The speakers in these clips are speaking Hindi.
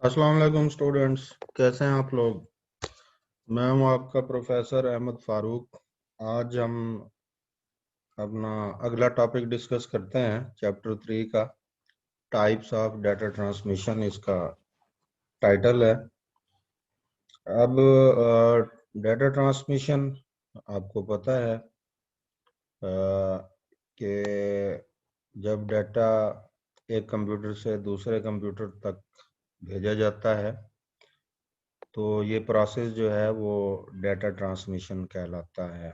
अस्सलाम वालेकुम स्टूडेंट्स, कैसे हैं आप लोग। मैं हूं आपका प्रोफेसर अहमद फारूक। आज हम अपना अगला टॉपिक डिस्कस करते हैं, चैप्टर 3 का टाइप्स ऑफ डाटा ट्रांसमिशन इसका टाइटल है। अब डाटा ट्रांसमिशन आपको पता है कि जब डाटा एक कंप्यूटर से दूसरे कंप्यूटर तक भेजा जाता है तो ये प्रोसेस जो है वो डाटा ट्रांसमिशन कहलाता है।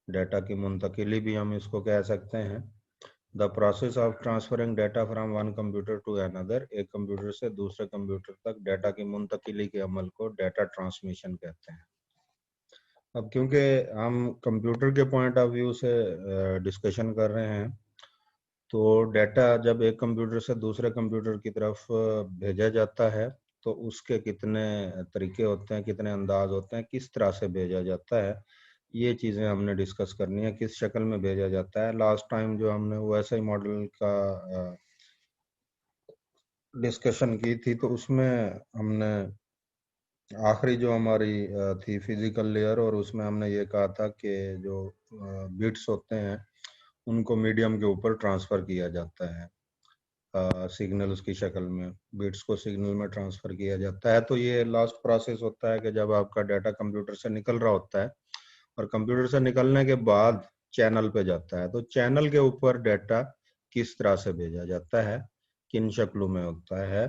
डाटा की मुंतकिली भी हम इसको कह सकते हैं। The process of transferring data from one computer to another, एक कंप्यूटर से दूसरे कंप्यूटर तक डाटा की मुंतकिली के अमल को डाटा ट्रांसमिशन कहते हैं। अब क्योंकि हम कंप्यूटर के पॉइंट ऑफ व्यू से डिस्कशन कर रहे हैं, तो डाटा जब एक कंप्यूटर से दूसरे कंप्यूटर की तरफ भेजा जाता है तो उसके कितने तरीके होते हैं, कितने अंदाज होते हैं, किस तरह से भेजा जाता है, ये चीज़ें हमने डिस्कस करनी है। किस शक्ल में भेजा जाता है, लास्ट टाइम जो हमने OSI मॉडल का डिस्कशन की थी तो उसमें हमने आखिरी जो हमारी थी फिजिकल लेयर, और उसमें हमने ये कहा था कि जो बिट्स होते हैं उनको मीडियम के ऊपर ट्रांसफ़र किया जाता है, सिग्नल्स की शक्ल में बिट्स को सिग्नल में ट्रांसफ़र किया जाता है। तो ये लास्ट प्रोसेस होता है कि जब आपका डाटा कंप्यूटर से निकल रहा होता है और कंप्यूटर से निकलने के बाद चैनल पे जाता है, तो चैनल के ऊपर डाटा किस तरह से भेजा जाता है, किन शक्लों में होता है,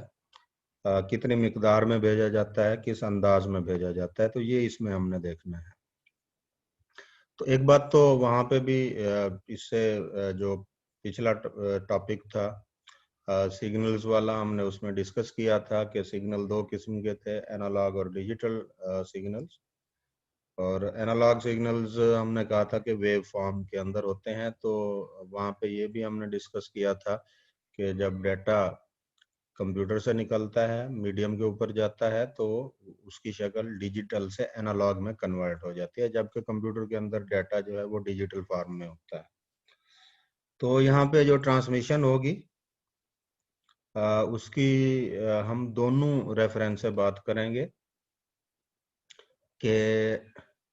कितनी मिकदार में भेजा जाता है, किस अंदाज में भेजा जाता है, तो ये इसमें हमने देखना है। तो एक बात तो वहाँ पे भी इससे जो पिछला टॉपिक था सिग्नल्स वाला, हमने उसमें डिस्कस किया था कि सिग्नल दो किस्म के थे, एनालॉग और डिजिटल सिग्नल्स। और एनालॉग सिग्नल्स हमने कहा था कि वेव फॉर्म के अंदर होते हैं। तो वहाँ पे ये भी हमने डिस्कस किया था कि जब डाटा कंप्यूटर से निकलता है, मीडियम के ऊपर जाता है, तो उसकी शक्ल डिजिटल से एनालॉग में कन्वर्ट हो जाती है, जबकि कंप्यूटर के अंदर डाटा जो है वो डिजिटल फॉर्म में होता है। तो यहाँ पे जो ट्रांसमिशन होगी उसकी हम दोनों रेफरेंस से बात करेंगे कि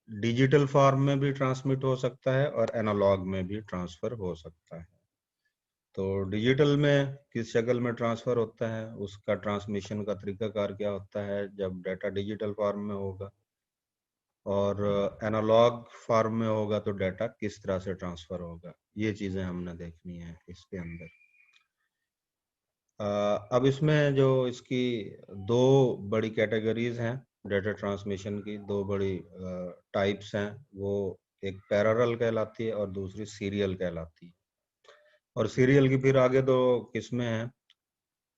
डिजिटल फॉर्म में भी ट्रांसमिट हो सकता है और एनालॉग में भी ट्रांसफ़र हो सकता है। तो डिजिटल में किस शक्ल में ट्रांसफ़र होता है, उसका ट्रांसमिशन का तरीकाकार क्या होता है जब डाटा डिजिटल फॉर्म में होगा, और एनालॉग फॉर्म में होगा तो डाटा किस तरह से ट्रांसफ़र होगा, ये चीज़ें हमने देखनी है इसके अंदर। अब इसमें जो इसकी दो बड़ी कैटेगरीज हैं डाटा ट्रांसमिशन की, दो बड़ी टाइप्स हैं, वो एक पैरेलल कहलाती है और दूसरी सीरियल कहलाती है। और सीरियल की फिर आगे दो किस्में हैं,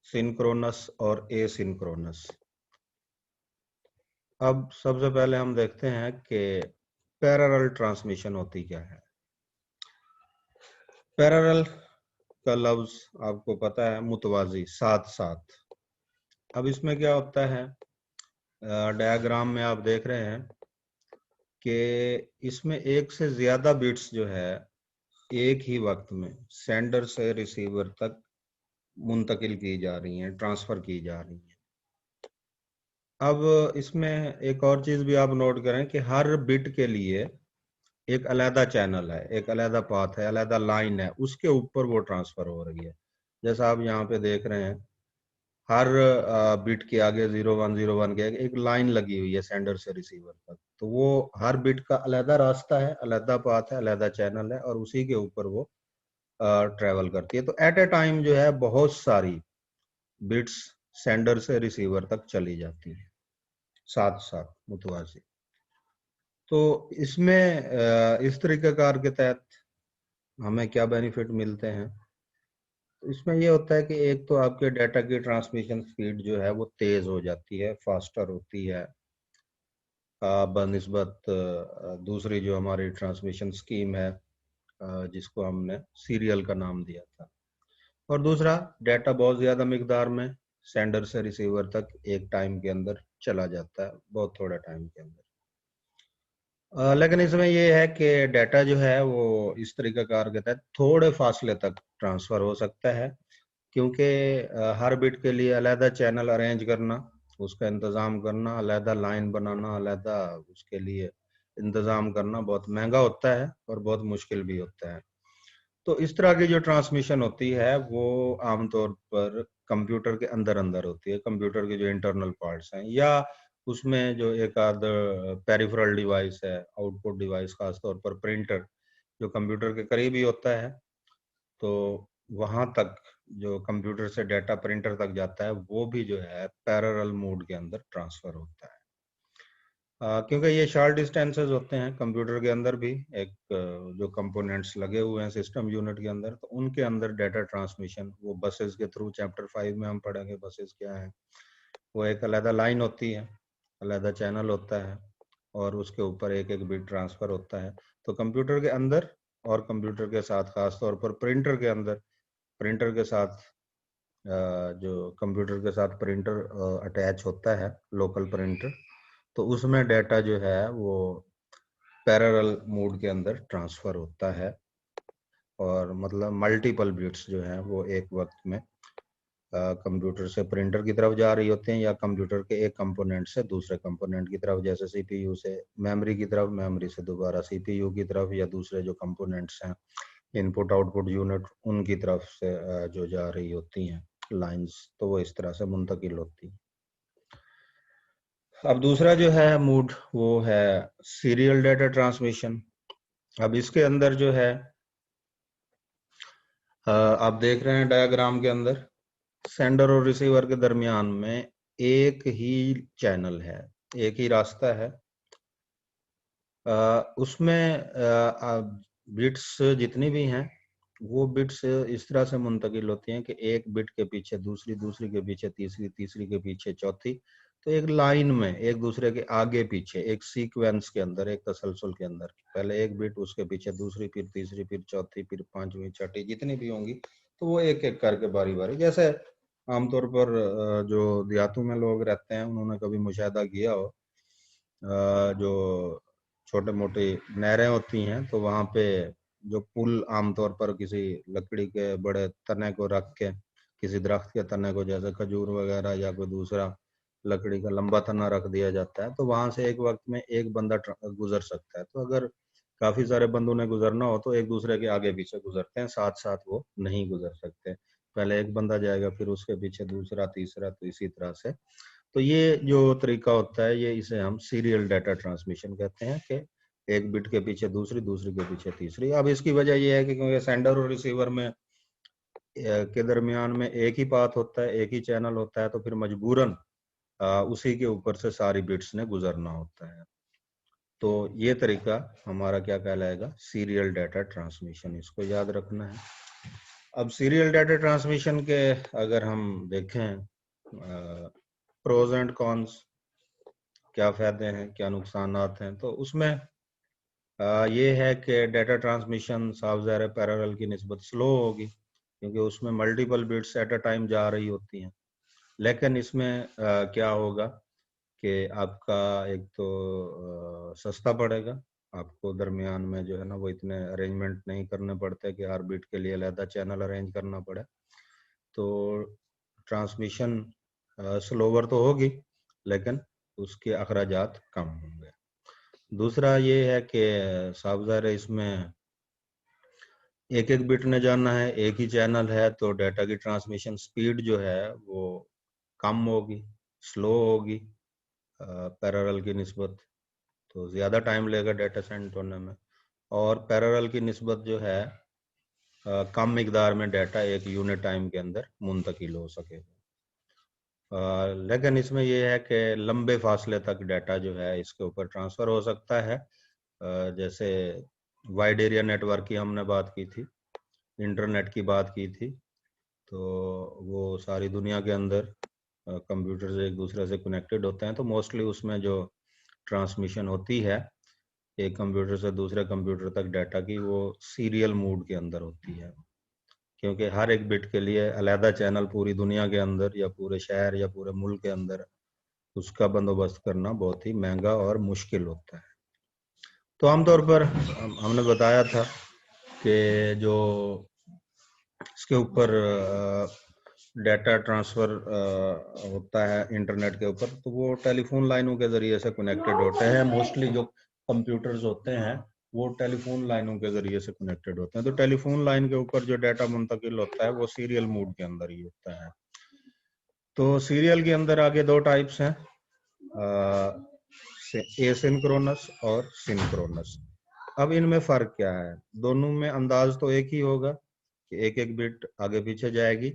सिंक्रोनस और एसिंक्रोनस। अब सबसे पहले हम देखते हैं कि पैरेलल ट्रांसमिशन होती क्या है। पैरेलल का लफ्ज आपको पता है, मुतवाजी, साथ साथ। अब इसमें क्या होता है, डायग्राम में आप देख रहे हैं कि इसमें एक से ज्यादा बिट्स जो है एक ही वक्त में सेंडर से रिसीवर तक मुंतकिल की जा रही हैं, ट्रांसफर की जा रही हैं। अब इसमें एक और चीज भी आप नोट करें कि हर बिट के लिए एक अलहदा चैनल है, एक अलहदा पाथ है, अलहदा लाइन है, उसके ऊपर वो ट्रांसफर हो रही है। जैसा आप यहाँ पे देख रहे हैं, हर बिट के आगे 0101 के आगे एक लाइन लगी हुई है सेंडर से रिसीवर तक। तो वो हर बिट का अलहदा रास्ता है, अलहदा पाथ है, अलहदा चैनल है, और उसी के ऊपर वो ट्रेवल करती है। तो एट ए टाइम जो है बहुत सारी बिट्स सेंडर से रिसीवर तक चली जाती है साथ साथ मुतवाज़ी। तो इसमें इस तरीक़ाकार के तहत हमें क्या बेनिफिट मिलते हैं। तो इसमें ये होता है कि एक तो आपके डाटा की ट्रांसमिशन स्पीड जो है वो तेज़ हो जाती है, फास्टर होती है बनिस्बत दूसरी जो हमारी ट्रांसमिशन स्कीम है जिसको हमने सीरियल का नाम दिया था। और दूसरा, डाटा बहुत ज़्यादा मिकदार में सेंडर से रिसीवर तक एक टाइम के अंदर चला जाता है, बहुत थोड़ा टाइम के अंदर। लेकिन इसमें ये है कि डाटा जो है वो इस तरीक़ाकार के तहत थोड़े फासले तक ट्रांसफ़र हो सकता है क्योंकि हर बिट के लिए अलहदा चैनल अरेंज करना, उसका इंतज़ाम करना, अलहदा लाइन बनाना, अलहदा उसके लिए इंतज़ाम करना बहुत महंगा होता है और बहुत मुश्किल भी होता है। तो इस तरह की जो ट्रांसमिशन होती है वो आमतौर पर कंप्यूटर के अंदर अंदर होती है, कंप्यूटर के जो इंटरनल पार्ट्स हैं, या उसमें जो एक आध पेरिफेरल डिवाइस है, आउटपुट डिवाइस, खासतौर पर प्रिंटर जो कंप्यूटर के करीब ही होता है, तो वहां तक जो कंप्यूटर से डाटा प्रिंटर तक जाता है वो भी जो है पैरेलल मोड के अंदर ट्रांसफर होता है। क्योंकि ये शॉर्ट डिस्टेंसेस होते हैं कंप्यूटर के अंदर भी, एक जो कंपोनेंट्स लगे हुए हैं सिस्टम यूनिट के अंदर, तो उनके अंदर डाटा ट्रांसमिशन वो बसेस के थ्रू, चैप्टर 5 में हम पढ़ेंगे बसेस क्या है। वो एक अलहदा लाइन होती है, अलहदा चैनल होता है, और उसके ऊपर एक एक बिट ट्रांसफर होता है। तो कंप्यूटर के अंदर और कंप्यूटर के साथ, खासतौर पर प्रिंटर के अंदर, प्रिंटर के साथ जो कंप्यूटर के साथ प्रिंटर अटैच होता है, लोकल प्रिंटर, तो उसमें डाटा जो है वो पैरेलल मोड के अंदर ट्रांसफर होता है, और मतलब मल्टीपल बिट्स जो है वो एक वक्त में कंप्यूटर से प्रिंटर की तरफ जा रही होती हैं, या कंप्यूटर के एक कंपोनेंट से दूसरे कंपोनेंट की तरफ, जैसे सीपीयू से मेमोरी की तरफ, मेमोरी से दोबारा सीपीयू की तरफ, या दूसरे जो कंपोनेंट्स हैं इनपुट आउटपुट यूनिट, उनकी तरफ से जो जा रही होती हैं लाइंस, तो वो इस तरह से मुंतकिल होती हैं। अब दूसरा जो है मोड वो है सीरियल डाटा ट्रांसमिशन। अब इसके अंदर जो है आप देख रहे हैं डायग्राम के अंदर, सेंडर और रिसीवर के दरमियान में एक ही चैनल है, एक ही रास्ता है। उसमें बिट्स जितनी भी हैं वो बिट्स इस तरह से मुंतकिल होती हैं कि एक बिट के पीछे दूसरी, दूसरी के पीछे तीसरी, तीसरी के पीछे चौथी, तो एक लाइन में एक दूसरे के आगे पीछे, एक सीक्वेंस के अंदर, एक तसलसल के अंदर, पहले एक बिट, उसके पीछे दूसरी, फिर तीसरी, फिर चौथी, फिर पांचवी, छठी, जितनी भी होंगी, तो वो एक एक करके बारी बारी, जैसे आमतौर पर जो देहातों में लोग रहते हैं उन्होंने कभी मुशाहिदा किया हो, जो छोटे मोटे नहरें होती हैं, तो वहां पे जो पुल आमतौर पर किसी लकड़ी के बड़े तने को रख के, किसी दरख्त के तने को, जैसे खजूर वगैरह या कोई दूसरा लकड़ी का लंबा तना रख दिया जाता है, तो वहां से एक वक्त में एक बंदा गुजर सकता है। तो अगर काफी सारे बंदों ने गुजरना हो तो एक दूसरे के आगे पीछे गुजरते हैं, साथ साथ वो नहीं गुजर सकते। पहले एक बंदा जाएगा, फिर उसके पीछे दूसरा, तीसरा, तो इसी तरह से। तो ये जो तरीका होता है, ये इसे हम सीरियल डाटा ट्रांसमिशन कहते हैं, कि एक बिट के पीछे दूसरी, दूसरी के पीछे तीसरी। अब इसकी वजह ये है कि क्योंकि सेंडर और रिसीवर में के दरमियान में एक ही पाथ होता है, एक ही चैनल होता है, तो फिर मजबूरन उसी के ऊपर से सारी बिट्स ने गुजरना होता है। तो ये तरीका हमारा क्या कहलाएगा, सीरियल डाटा ट्रांसमिशन, इसको याद रखना है। अब सीरियल डाटा ट्रांसमिशन के अगर हम देखें प्रोज एंड कॉन्स, क्या फायदे हैं, क्या नुकसानात हैं, तो उसमें ये है कि डाटा ट्रांसमिशन साफ ज़ाहिर है पैरेलल की निस्बत स्लो होगी, क्योंकि उसमें multiple bits at a time जा रही होती हैं। लेकिन इसमें क्या होगा कि आपका एक तो सस्ता पड़ेगा, आपको दरमियान में जो है ना वो इतने अरेंजमेंट नहीं करने पड़ते कि हर बिट के लिए अलहदा चैनल अरेंज करना पड़े। तो ट्रांसमिशन स्लोवर तो होगी, लेकिन उसके अखराजात कम होंगे। दूसरा ये है कि साफ ज़ाहिर है इसमें एक एक बिट ने जाना है, एक ही चैनल है, तो डाटा की ट्रांसमिशन स्पीड जो है वो कम होगी, स्लो होगी पैरेलल की निस्बत, तो ज़्यादा टाइम लेगा डाटा सेंड होने में। और पैरेलल की निस्बत जो है कम मिकदार में डाटा एक यूनिट टाइम के अंदर मुंतकिल हो सकेगा। लेकिन इसमें यह है कि लंबे फासले तक डाटा जो है इसके ऊपर ट्रांसफ़र हो सकता है। जैसे वाइड एरिया नेटवर्क की हमने बात की थी, इंटरनेट की बात की थी, तो वो सारी दुनिया के अंदर कंप्यूटर से एक दूसरे से कनेक्टेड होते हैं, तो मोस्टली उसमें जो ट्रांसमिशन होती है एक कंप्यूटर से दूसरे कंप्यूटर तक डाटा की, वो सीरियल मोड के अंदर होती है, क्योंकि हर एक बिट के लिए अलहदा चैनल पूरी दुनिया के अंदर या पूरे शहर या पूरे मुल्क के अंदर उसका बंदोबस्त करना बहुत ही महंगा और मुश्किल होता है। तो आमतौर पर हमने बताया था कि जो इसके ऊपर डाटा ट्रांसफर होता है इंटरनेट के ऊपर, तो वो टेलीफोन लाइनों के जरिए से कनेक्टेड होते हैं। मोस्टली जो कंप्यूटर्स होते हैं वो टेलीफोन लाइनों के जरिए से कनेक्टेड होते हैं। तो टेलीफोन लाइन के ऊपर जो डाटा मुंतकिल होता है वो सीरियल मोड के अंदर ही होता है। तो सीरियल के अंदर आगे दो टाइप्स हैं, एसिंक्रोनस और सिंक्रोनस। अब इनमें फर्क क्या है? दोनों में अंदाज तो एक ही होगा कि एक एक बिट आगे पीछे जाएगी,